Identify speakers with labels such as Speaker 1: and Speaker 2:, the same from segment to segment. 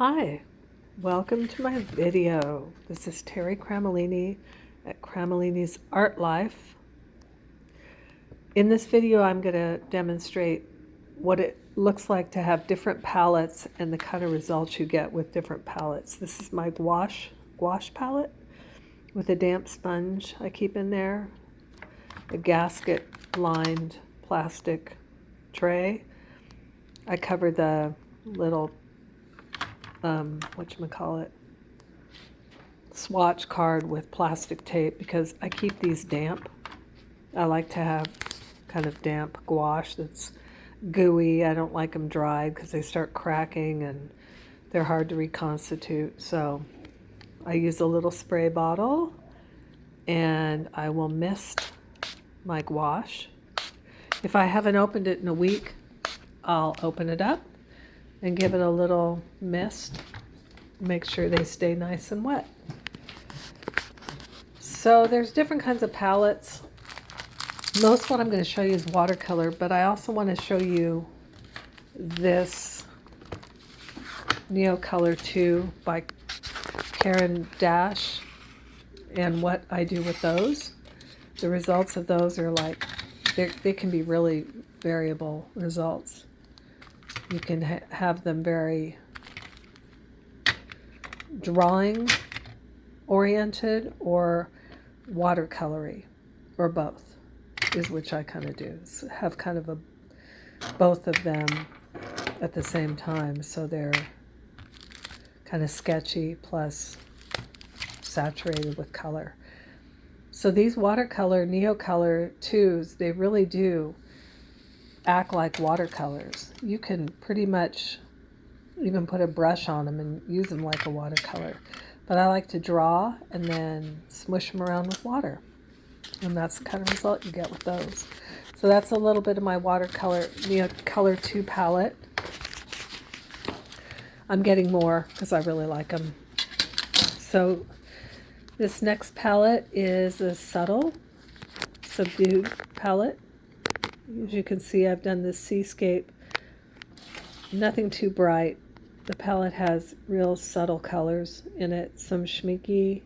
Speaker 1: Hi, welcome to my video. This is Terry Cramolini at Cramolini's Art Life. In this video, I'm going to demonstrate what it looks like to have different palettes and the kind of results you get with different palettes. This is my gouache palette with a damp sponge I keep in there, a gasket-lined plastic tray. I cover the little swatch card with plastic tape because I keep these damp. I like to have kind of damp gouache that's gooey. I don't like them dried because they start cracking and they're hard to reconstitute. So I use a little spray bottle and I will mist my gouache. If I haven't opened it in a week, I'll open it up and give it a little mist. Make sure they stay nice and wet. So there's different kinds of palettes. Most what I'm going to show you is watercolor, but I also want to show you this Neocolor 2 by Karen Dash and what I do with those. The results of those are like, they can be really variable results. You can have them very drawing oriented or watercolory, or both is which I kind of do. So have kind of both of them at the same time, so they're kind of sketchy plus saturated with color. So these watercolor Neocolor 2s, they really do act like watercolors. You can pretty much even put a brush on them and use them like a watercolor. But I like to draw and then smush them around with water. And that's the kind of result you get with those. So that's a little bit of my watercolor Neocolor 2 palette. I'm getting more because I really like them. So this next palette is a subtle, subdued palette. As you can see, I've done this seascape, nothing too bright. The palette has real subtle colors in it, some Schmincke,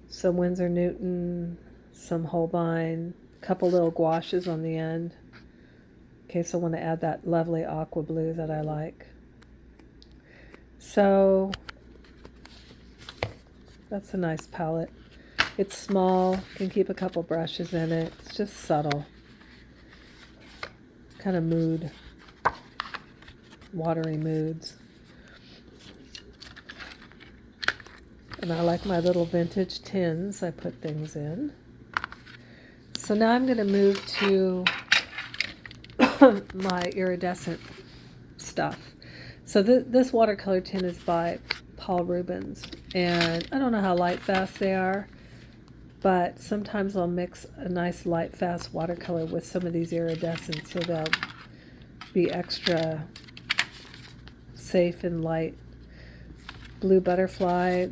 Speaker 1: some Winsor Newton, some Holbein, a couple little gouaches on the end, in case I want to add that lovely aqua blue that I like. So that's a nice palette. It's small, can keep a couple brushes in it. It's just subtle. Kind of mood, watery moods. And I like my little vintage tins I put things in. So now I'm going to move to my iridescent stuff. So this watercolor tin is by Paul Rubens, and I don't know how light fast they are, but sometimes I'll mix a nice light fast watercolor with some of these iridescents so they'll be extra safe and light. Blue butterfly.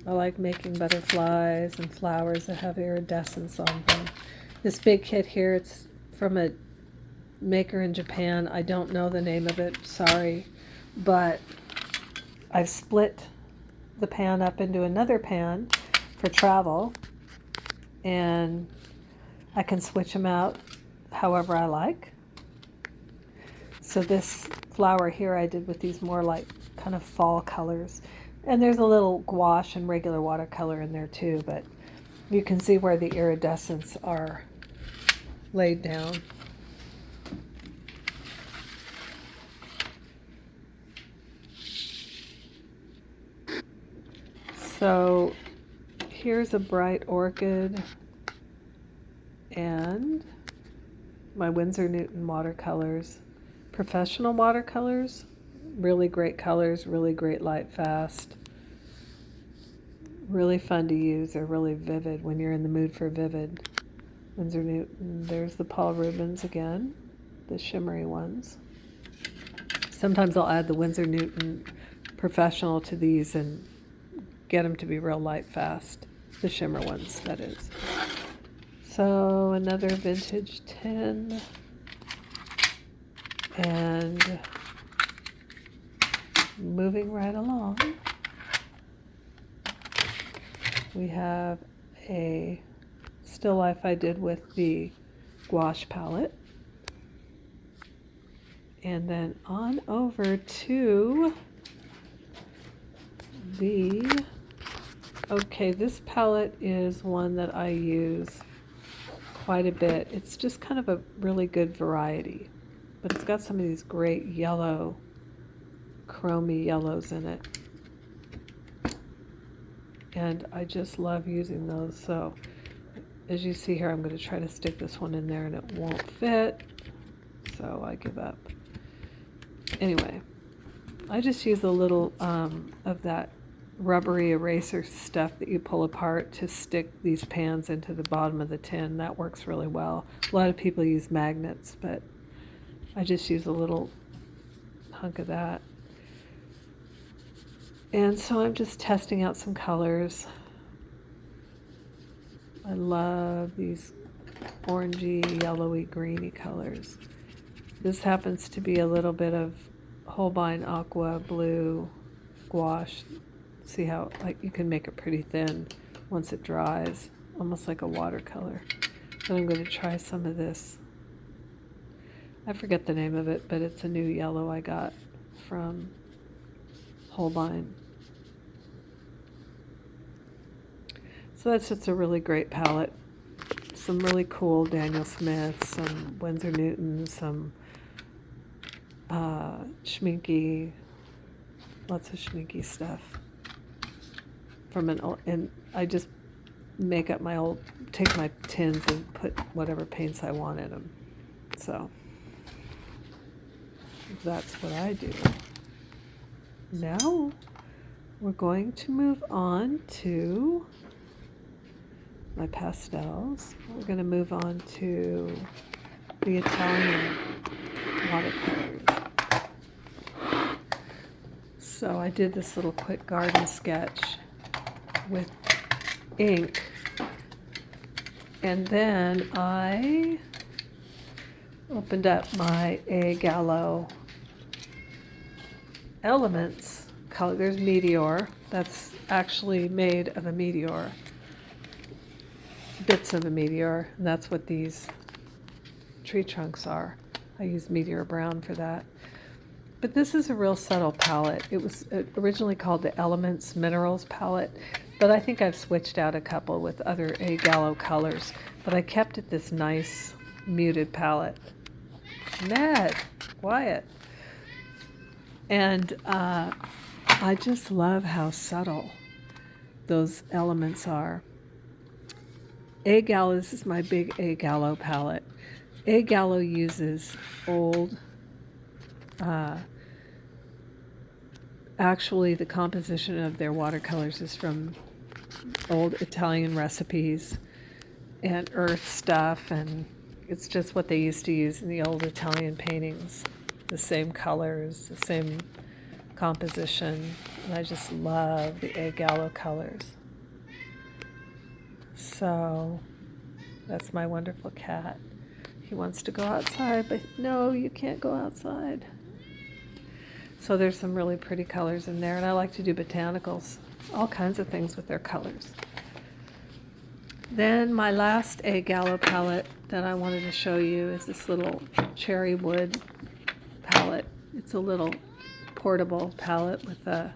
Speaker 1: I like making butterflies and flowers that have iridescence on them. This big kit here, it's from a maker in Japan. I don't know the name of it, sorry, but I've split the pan up into another pan for travel, and I can switch them out however I like. So this flower here I did with these more like kind of fall colors, and there's a little gouache and regular watercolor in there too, but you can see where the iridescents are laid down. So here's a bright orchid and my Winsor Newton watercolors. Professional watercolors, really great colors, really great light fast. Really fun to use. They're really vivid when you're in the mood for vivid. Winsor Newton. There's the Paul Rubens again, the shimmery ones. Sometimes I'll add the Winsor Newton Professional to these and get them to be real light fast. The shimmer ones, that is. So another vintage tin. And moving right along. We have a still life I did with the gouache palette. And then on over to the, okay, this palette is one that I use quite a bit. It's just kind of a really good variety, but it's got some of these great yellow, chromy yellows in it. And I just love using those. So as you see here, I'm going to try to stick this one in there and it won't fit. So I give up. Anyway, I just use a little of that rubbery eraser stuff that you pull apart to stick these pans into the bottom of the tin. That works really well. A lot of people use magnets, but I just use a little hunk of that. And so I'm just testing out some colors. I love these orangey, yellowy, greeny colors. This happens to be a little bit of Holbein Aqua Blue gouache. See how you can make it pretty thin once it dries, almost like a watercolor. And I'm going to try some of this. I forget the name of it, but it's a new yellow I got from Holbein. So that's just a really great palette. Some really cool Daniel Smith, some Winsor Newton, some Schminke, lots of Schminke stuff. From an old, and I just make up my old, take my tins and put whatever paints I want in them. So that's what I do. Now we're going to move on to my pastels. We're going to move on to the Italian watercolors. So I did this little quick garden sketch with ink, and then I opened up my A Gallo Elements color. There's Meteor. That's actually made of a meteor, bits of a meteor, and that's what these tree trunks are. I use Meteor Brown for that. But this is a real subtle palette. It was originally called the Elements Minerals palette, but I think I've switched out a couple with other A Gallo colors, but I kept it this nice muted palette. Ned, quiet. And I just love how subtle those elements are. A Gallo, this is my big A Gallo palette. A Gallo uses old, actually the composition of their watercolors is from old Italian recipes and earth stuff, and it's just what they used to use in the old Italian paintings. The same colors, the same composition, and I just love the A Gallo colors. So that's my wonderful cat. He wants to go outside, but no, you can't go outside. So there's some really pretty colors in there, and I like to do botanicals, all kinds of things with their colors. Then my last A Gallo palette that I wanted to show you is this little cherry wood palette. It's a little portable palette with a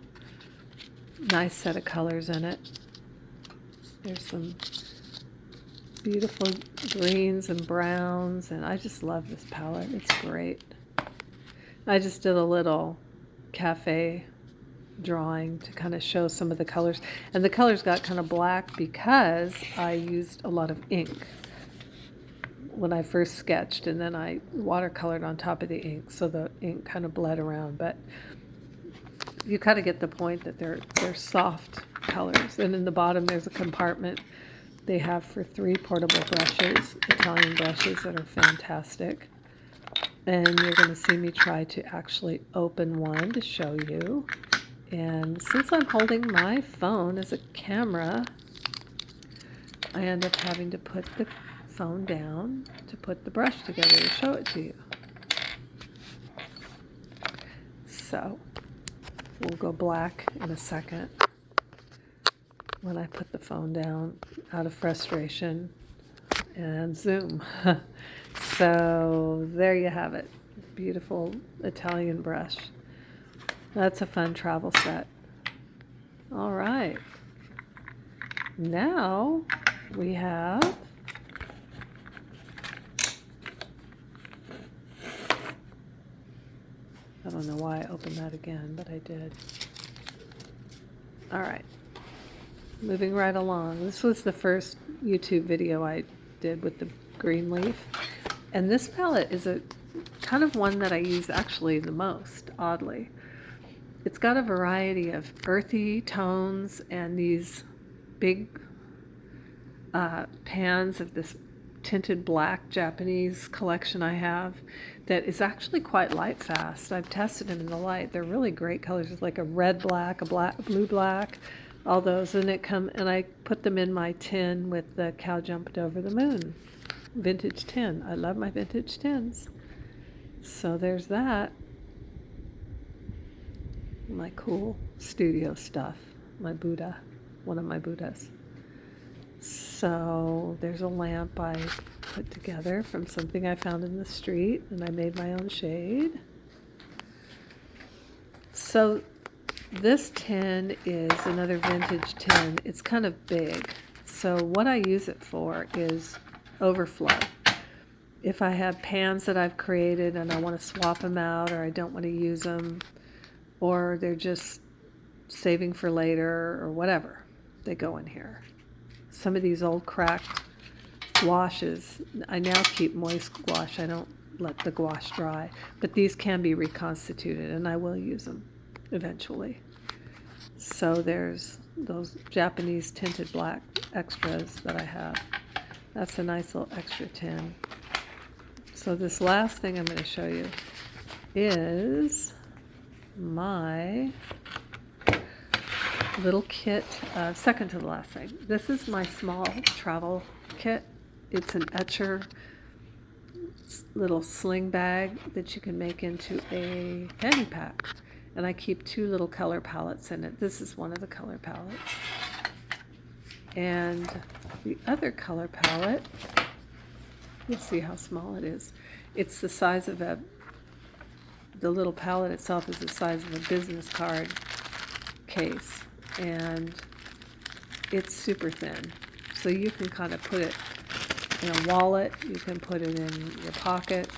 Speaker 1: nice set of colors in it. There's some beautiful greens and browns, and I just love this palette. It's great. I just did a little cafe drawing to kind of show some of the colors, and the colors got kind of black because I used a lot of ink when I first sketched, and then I watercolored on top of the ink, so the ink kind of bled around. But you kind of get the point that they're soft colors. And in the bottom there's a compartment they have for 3 portable brushes, Italian brushes that are fantastic. And you're going to see me try to actually open one to show you. And since I'm holding my phone as a camera, I end up having to put the phone down to put the brush together to show it to you. So will go black in a second when I put the phone down out of frustration and zoom. So there you have it. Beautiful Italian brush. That's a fun travel set. All right. Now we have I don't know why I opened that again, but I did. All right. Moving right along. This was the first YouTube video I did with the green leaf. And this palette is a kind of one that I use actually the most, oddly. It's got a variety of earthy tones and these big pans of this tinted black Japanese collection I have that is actually quite light fast. I've tested them in the light. They're really great colors. It's like a red black, a blue black, all those. And I put them in my tin with the Cow Jumped Over the Moon vintage tin. I love my vintage tins. So there's that. My cool studio stuff. My Buddha, one of my Buddhas. So there's a lamp I put together from something I found in the street, and I made my own shade. So this tin is another vintage tin. It's kind of big. So what I use it for is overflow. If I have pans that I've created and I want to swap them out, or I don't want to use them, or they're just saving for later or whatever, they go in here. Some of these old cracked gouaches, I now keep moist gouache. I don't let the gouache dry, but these can be reconstituted and I will use them eventually. So there's those Japanese tinted black extras that I have. That's a nice little extra tin. So this last thing I'm going to show you is my little kit, second to the last thing. This is my small travel kit. It's an etcher little sling bag that you can make into a fanny pack. And I keep 2 little color palettes in it. This is one of the color palettes. And the other color palette, you'll see how small it is. It's the size of the little palette itself is the size of a business card case. And it's super thin. So you can kind of put it in a wallet. You can put it in your pocket,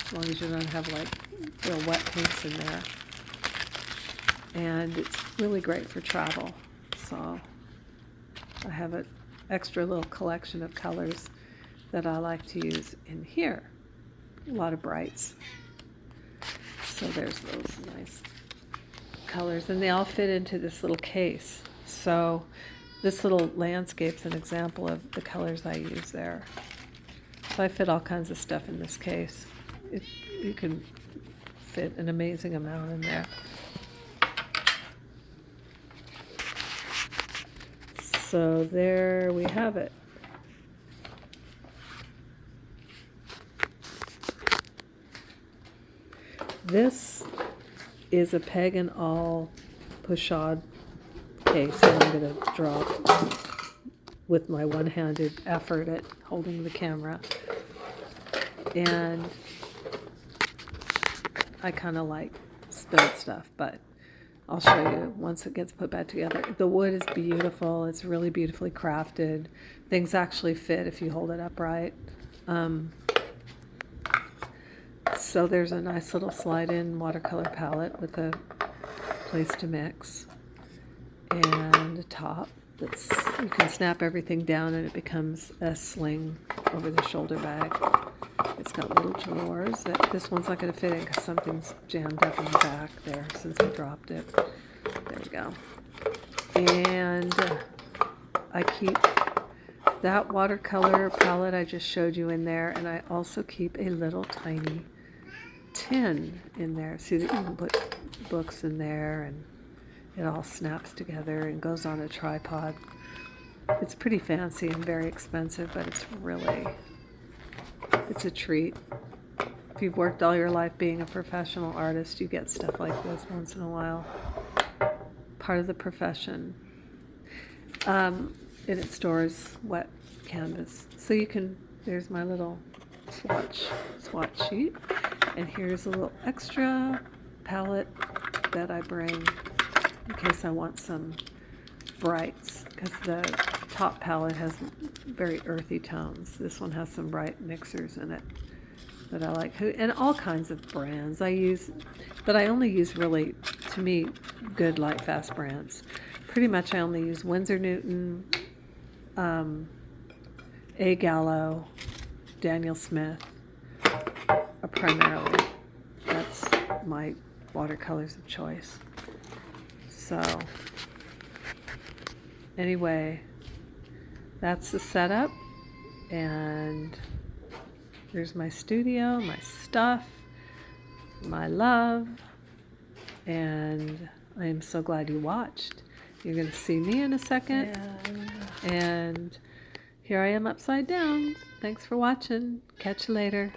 Speaker 1: as long as you don't have like real wet paints in there. And it's really great for travel. So I have an extra little collection of colors that I like to use in here. A lot of brights. So there's those nice colors, and they all fit into this little case. So this little landscape's an example of the colors I use there. So I fit all kinds of stuff in this case. You can fit an amazing amount in there. So there we have it. This is a peg and all pochade case that I'm going to drop with my one-handed effort at holding the camera. And I kind of like spilled stuff, but I'll show you once it gets put back together. The wood is beautiful. It's really beautifully crafted. Things actually fit if you hold it upright. So there's a nice little slide-in watercolor palette with a place to mix and a top that's, you can snap everything down and it becomes a sling over the shoulder bag. It's got little drawers. This one's not going to fit in because something's jammed up in the back there since I dropped it. There we go. And I keep that watercolor palette I just showed you in there, and I also keep a little tiny tin in there. See that you can put books in there and it all snaps together and goes on a tripod. It's pretty fancy and very expensive, but it's a treat. If you've worked all your life being a professional artist, you get stuff like this once in a while. part of the profession. And it stores wet canvas. So you can, there's my little swatch sheet. And here's a little extra palette that I bring in case I want some brights, because the top palette has very earthy tones. This one has some bright mixers in it that I like, and all kinds of brands I use, but I only use really, to me, good light fast brands. Pretty much I only use Winsor Newton, A. Gallo, Daniel Smith, primarily. That's my watercolors of choice. So anyway, that's the setup, and there's my studio, my stuff, my love, and I am so glad you watched. You're going to see me in a second, and here I am upside down. Thanks for watching. Catch you later.